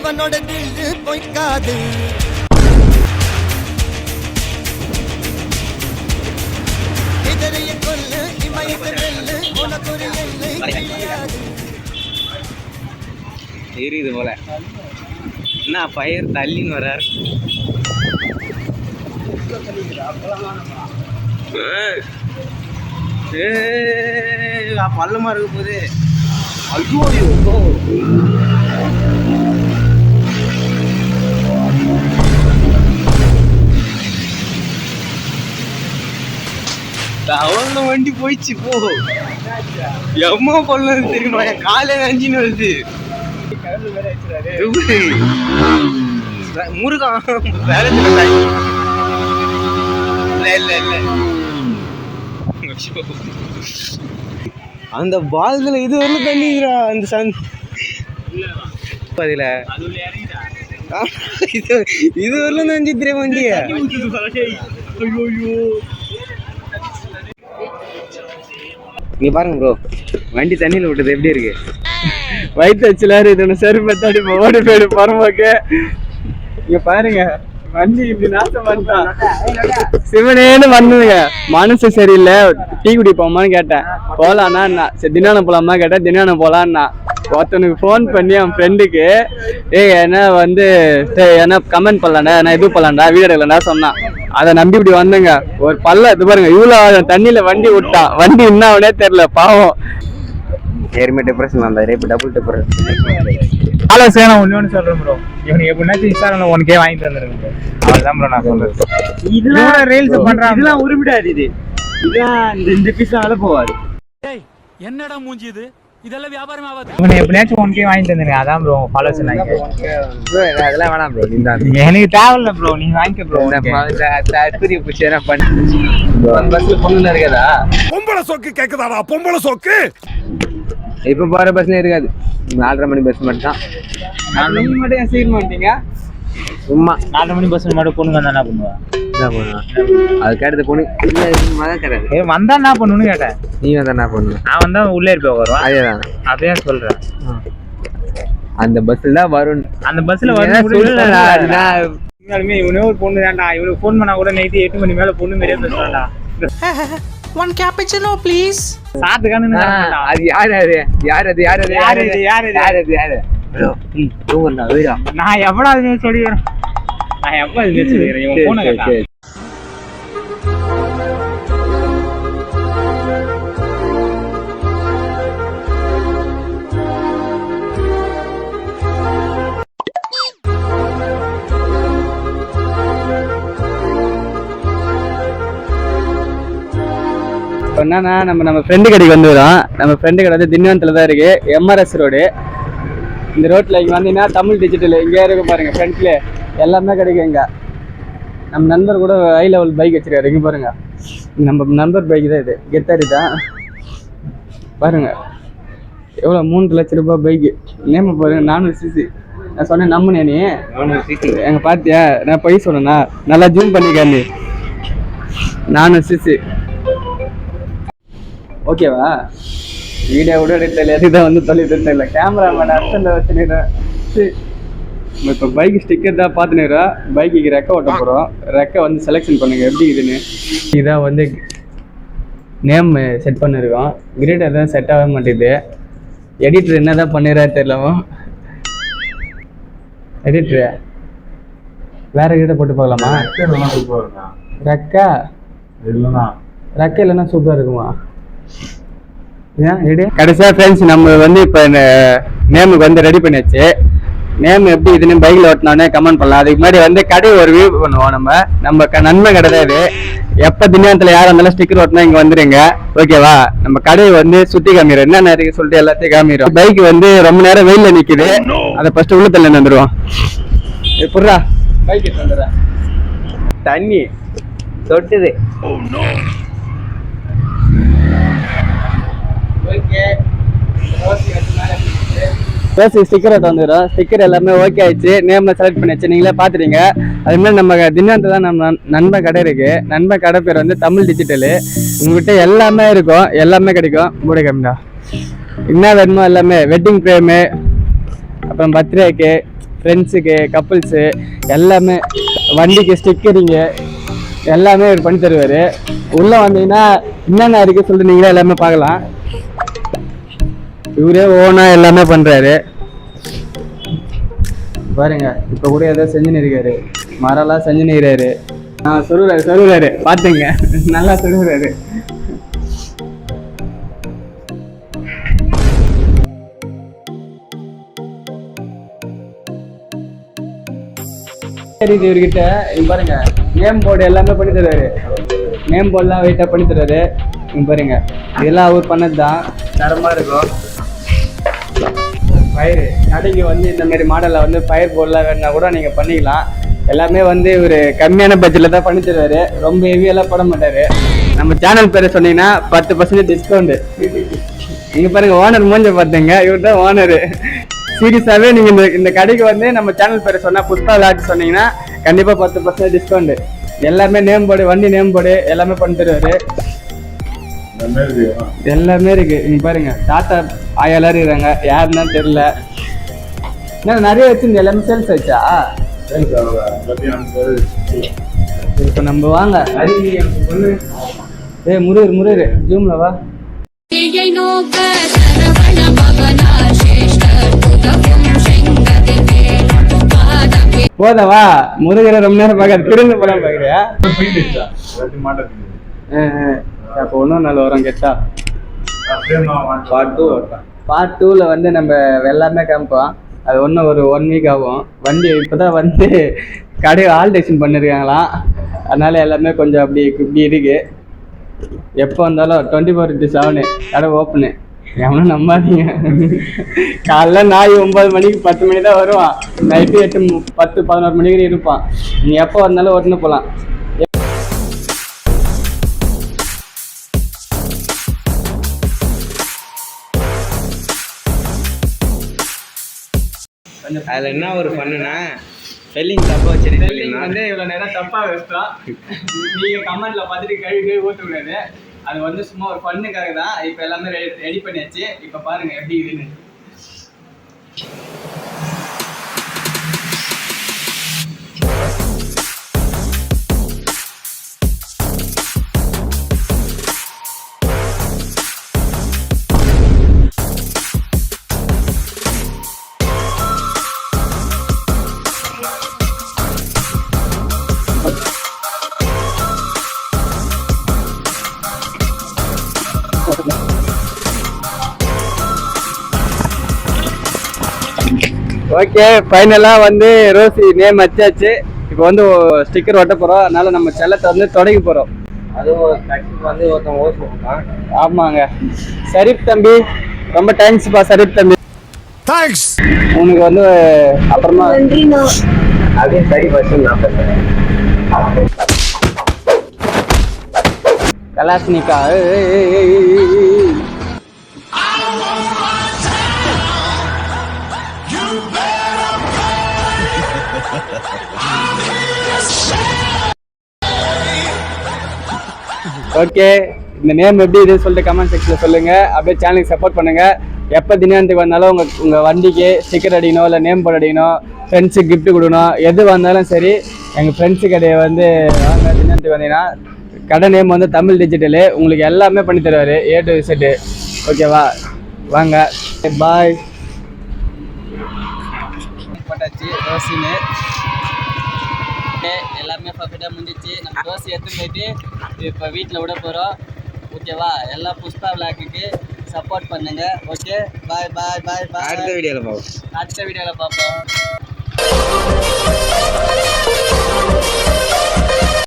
இவனோட தில்லு பொய்க்காது. இதரைய கொல்லு இமயத்தை வெல்லு உனக்கு ஒரு எல்லை கிடையாது. தெரியுது போல என்ன பயிர் தள்ளின்னு வர்றாரு. பள்ளமா இருக்க போது. ஐயோ அவ்வளோ வண்டி போயிடுச்சு. போ எம்மா பள்ளம் தெரியுமா, காலையில அஞ்சுன்னு வருது. முருகன் வேற அந்த பாலத்துல இது வரலும் தண்ணிக்கிறா. அந்த பதில இது வரலும் தான் சித்திர வண்டிய. நீ பாருங்க ப்ரோ, வண்டி தண்ணியில விட்டது எப்படி இருக்கு. வயிற்று வச்சுலாரு இது ஒன்று சரி பத்தாடி ஓடி போயிடு பரமாக்க. இங்க பாருங்க வண்டி இப்படி நாசம் பண்ணிட்டான். சிவனேன்னு பண்ணுதுங்க. மனசு சரியில்லை, டீ குடி போமான்னு கேட்டேன். போலான்னா சரி தினானம் போலாமா கேட்டேன். தினானம் போலான்னா ஒருத்தனுக்கு ஃபோன் பண்ணி அவன் ஃப்ரெண்டுக்கு என்ன வந்து என்ன கமெண்ட் பண்ணலாண்டா, நான் இது பண்ணலாண்டா, வீடியோ எடுக்கலாண்டா சொன்னான். அதை நம்பி இப்படி வந்தேங்க. ஒரு பல்ல இது பாருங்க, இவ்வளோ தண்ணியில வண்டி விட்டான். வண்டி என்ன அவனே தெரியல பாவம். ஏற்கனவே டிப்ரெஷன் வந்தாரு, இப்போ டபுள் டிப்ரெஷன். ஹலோ சார், நான் ஒன்று சொல்கிறேன் ப்ரோ. இவனுக்கு எப்படின்னாச்சும் இன்ஸ்டாகிராமில் 1K வாங்கிட்டு வந்துருங்க. அவ்வளோதான் ப்ரோ நான் சொல்கிறேன். இதெல்லாம் ரீல்ஸ் பண்ணுறான், இதெல்லாம் உருப்பிடாது. இதுதான் இந்த பீஸால போவாது. என்னடா மூஞ்சி இது, இதெல்லாம் வியாபாரம் ஆகாது. இவனை எப்படியாச்சும் 1K வாங்கிட்டு வந்துருங்க. அதான் ப்ரோ ஃபாலோ சொன்னாங்க. அதெல்லாம் வேணாம் ப்ரோ, எனக்கு தேவையில்ல ப்ரோ, நீங்க வாங்கிக்க ப்ரோ. தூரி பிடிச்சி பண்ணி பஸ்ல பொண்ணு இருக்காதா? பொம்பளை சோக்கு கேக்குதாடா, பொம்பளை சோக்கு. இப்ப போற பஸ்ல இருக்காது, 4:30 மணி பஸ் மட்டும் தான். நீங்க மட்டும் ஏன் சீக்கிரம் வந்துட்டீங்க? சும்மா 4 மணி பஸ் மட்டும் பொண்ணுங்க வந்தா என்ன பண்ணுவா? அது கேட்டது பொண்ணு கிடையாது. வந்தா என்ன பண்ணுன்னு கேட்டேன். நீ வந்தா என்ன பண்ணுவ? நான் வந்தா உள்ளே இருப்ப வருவான். அதேதான் அதையே சொல்றேன். அந்த பஸ்ல தான் வரும். அந்த பஸ்ல வரும். இவனே ஒரு பொண்ணு தான்டா. இவனுக்கு ஃபோன் பண்ணா கூட நைட்டு 8 மணி மேல பொண்ணு மாதிரியே பேசுறான்டா. 1 cappuccino please. சாத்துக்கானு அது யாரு தூங்குறா வீடா. நான் எவ்வளோ அது சொல்லிடுறேன். நான் எப்போ அது சொல்லிடுறேன். இவன் போன கேட்டா என்னன்னா நம்ம ஃப்ரெண்டு கடைக்கு வந்துடுறோம். நம்ம ஃப்ரெண்டு கடை வந்து திண்டிவனத்தில் தான் இருக்கு, MRS ரோடு. இந்த ரோட்டில் இங்கே வந்தீங்கன்னா தமிழ் டிஜிட்டல் இங்கே இருக்கு பாருங்க. ஃப்ரண்ட்ல எல்லாமே கிடைக்கும். இங்கே நம்ம நண்பர் கூட ஹை லெவல் பைக் வச்சிருக்காரு. இங்கே பாருங்க, நம்ம நண்பர் பைக் தான் இது, கெத்தாரி தான் பாருங்க. எவ்வளோ 3 லட்ச ரூபாய் பைக்கு. நேம பாருங்க, 400cc. நான் சொன்னேன் நம்புனே நீ எங்க பார்த்தியா? நான் போய் சொன்னேன்னா நல்லா ஜூம் பண்ணிக்காண்டி 400cc. ஓகேவா? வீடியோ கூட எடுத்தல, அதுதான் வந்து தொலைட்டு தெரியல. கேமராமேன் அர்த்தம் வச்சுருக்கேன். இப்போ பைக் ஸ்டிக்கர் தான் பார்த்துனுறோம். பைக்கு ரெக்கை ஓட்ட போகிறோம். ரெக்கை வந்து செலெக்ஷன் பண்ணுங்க எப்படி இதுன்னு. இதான் வந்து நேம் செட் பண்ணியிருக்கோம். கிரேட்டர் தான் செட் ஆக மாட்டேங்குது. எடிட்டர் என்ன தான் பண்ணிடுறா தெரியலவோ. எடிட்டரு வேற கிட்ட போட்டு பார்க்கலாமா? ரெக்கை இல்லைன்னா சூப்பராக இருக்குமா? கடைசியா ஃப்ரெண்ட்ஸ் நம்ம வந்து இப்போ இந்த நேமுக்கு வந்து ரெடி பண்ணியாச்சு. நேம் எப்படி இதுன்னு பைக்கில் ஓட்டினோடனே கமெண்ட் பண்ணலாம். அதுக்கு முன்னாடி வந்து கடை ஒரு வியூ பண்ணுவோம். நம்ம நன்மை கடை தான் இது. எப்போ திண்டிவனத்தில் யாரும் இருந்தாலும் ஸ்டிக்கர் ஓட்டினா இங்கே வந்துடுங்க. ஓகேவா? நம்ம கடையை வந்து சுற்றி காமிக்கிறோம், என்னென்ன இருக்கு சொல்லிட்டு எல்லாத்தையும் காமிக்கிறோம். பைக் வந்து ரொம்ப நேரம் வெயிலில் நிற்குது, அதை ஃபர்ஸ்ட் உள்ள தள்ளி வந்துடுவோம். எப்படா பைக் எடுத்து வந்துடுறேன். தண்ணி சொட்டுது. ஸ்டிக்கர் வந்துடும். ஸ்டிக்கர் எல்லாமே ஓகே ஆயிடுச்சு. நேம்ல செலக்ட் பண்ணியாச்சு, நீங்களே பாத்துறீங்க. அது மாதிரி நம்ம திண்டிவனத்துல தான் நம்ம நண்பன் கடை இருக்கு. நண்பன் கடை பேர் வந்து தமிழ் டிஜிட்டலு. உங்ககிட்ட எல்லாமே இருக்கும், எல்லாமே கிடைக்கும். கூட கம்மியா என்ன வேணுமோ எல்லாமே. வெட்டிங் ஃப்ரேமு, அப்புறம் பர்த்டேக்கு ஃப்ரெண்ட்ஸுக்கு கப்புள்ஸு எல்லாமே வண்டிக்கு ஸ்டிக்கரிங்கு எல்லாமே இவர் பண்ணி தருவார். உள்ளே வந்தீங்கன்னா என்னென்ன இருக்குது சொல்லிட்டு நீங்களே எல்லாமே பார்க்கலாம். இவரே ஓனாக எல்லாமே பண்ணுறாரு பாருங்க. இப்போ கூட ஏதோ செஞ்சுன்னு இருக்காரு, மரம்லாம் செஞ்சுன்னு இருக்கிறாரு. சொல்லுறாரு பார்த்துங்க, நல்லா சொல்லுறாரு. இவர்கிட்ட பாருங்க நேம் போர்டு எல்லாமே பண்ணி தருவாரு. நேம் போர்டுலாம் வெயிட்டாக பண்ணி தருவாரு. பாருங்க இதெல்லாம் அவர் பண்ணது தான், தரமாக இருக்கும். ஃபயர் கடைக்கு வந்து இந்த மாதிரி மாடலில் வந்து ஃபயர் போர்டெலாம் வேணுன்னா கூட நீங்கள் பண்ணிக்கலாம். எல்லாமே வந்து ஒரு கம்மியான பட்ஜெட்டில் தான் பண்ணி தருவார். ரொம்ப ஹெவியெல்லாம் போட மாட்டார். நம்ம சேனல் பேரை சொன்னீங்கன்னா 10% டிஸ்கவுண்ட்டு. இங்கே பாருங்கள் ஓனர் மூஞ்ச பார்த்துங்க, இவர் தான் ஓனரு. சீரியஸாகவே நீங்கள் இந்த கடைக்கு வந்து நம்ம சேனல் பேரை சொன்னால் புஷ்பா விளாட் சொன்னீங்கன்னா கண்டிப்பாக 10% டிஸ்கவுண்ட்டு. எல்லாமே நேம் போர்டு, வண்டி நேம் போர்டு எல்லாமே பண்ணி தருவார். எல்லாமே இருக்கு. நீங்க பாருங்க டாட்டா ஆயாலாம் இருக்கிறாங்க, யாருன்னு தெரியல. என்ன நிறைய வச்சிருந்த எல்லாமே சேல்ஸ் ஆச்சா? இப்போ நம்ம வாங்க முருகர் ஜூம்ல வா. போதவா முருகரை ரொம்ப நேரம் பார்க்க திருந்து போலாம் பாக்குறியா? அப்போ ஒன்றும் நல்ல வரும் கெட்டா. பார்ட் 2ல வந்து நம்ம எல்லாமே காமிப்போம். அது ஒன்றும் ஒரு 1 வீக் ஆகும். வண்டி இப்போதான் வந்து கடையை ஆல்டேஷன் பண்ணியிருக்காங்களாம், அதனால எல்லாமே கொஞ்சம் அப்படி இப்படி இருக்கு. எப்போ வந்தாலும் 24/7 கடை ஓப்பனு, எவனும் நம்பாதீங்க. காலைல நாய் 9 மணிக்கு 10 மணி தான் வருவான், நைட்டு 8 10 11 மணிக்கு இருப்பான். நீ எப்போ வந்தாலும் ஓட்டுன்னு போகலாம். அதில் என்ன ஒரு பண்ணுனா ஸ்பெல்லிங் தப்பாக வச்சிருக்கீங்க வந்து இவ்வளோ நேரம் தப்பாக வச்சிட்டோம். நீங்கள் கமெண்ட்டில் பார்த்துட்டு கழுவி ஊற்றக்கூடாது. அது வந்து சும்மா ஒரு ஃபன்னுக்காக தான். இப்போ எல்லாமே ரெடி பண்ணியாச்சு. இப்போ பாருங்கள் எப்படி இதுன்னு. ஓகே, ஃபைனலாக வந்து ரோசி நேம் வச்சாச்சு. இப்போ வந்து ஸ்டிக்கர் ஒட்ட போகிறோம். அதனால நம்ம செல்லத்தை வந்து தொடங்கி போகிறோம். அதுவும் வந்து ஒருத்தன் ஓட்டுவான். ஆமாங்க ஷரீப் தம்பி, ரொம்ப தேங்க்ஸ்ப்பா ஷரீப் தம்பி. தேங்க்ஸ். உனக்கு வந்து அப்புறமா அதே சரி பஸ் நான் பண்ணுறேன். கலாஸ்னிக்கா ஓகே. இந்த நேம் எப்படி இதுன்னு சொல்லிட்டு கமெண்ட் செக்ஷனில் சொல்லுங்கள். அப்படியே சேனலுக்கு சப்போர்ட் பண்ணுங்கள். எப்போ தினாந்துக்கு வந்தாலும் உங்கள் வண்டிக்கு ஸ்டிக்கர் அடிக்கணும், இல்லை நேம் போர்டு அடிக்கணும், ஃப்ரெண்ட்ஸுக்கு கிஃப்ட் கொடுக்கணும், எது வந்தாலும் சரி எங்கள் ஃப்ரெண்ட்ஸு கடையை வந்து வாங்க. தினாந்துக்கு வந்தீங்கன்னா கடை நேம் வந்து தமிழ் டிஜிட்டலு, உங்களுக்கு எல்லாமே பண்ணி தருவார் A to Z. ஓகேவா, வாங்க பாய். போட்டாச்சு ரோசின்னு, எல்லாமே பர்ஃபெக்டாக முடிஞ்சிச்சு. நம்ம ரோசி எடுத்துன்னு போயிட்டு இப்போ வீட்டில் விட போகிறோம். ஓகேவா, எல்லா புஷ்பா விளாக்குக்கு சப்போர்ட் பண்ணுங்க. ஓகே, பாய் பாய் பாய் பாய். அடுத்த வீடியோவில் பார்ப்போம்.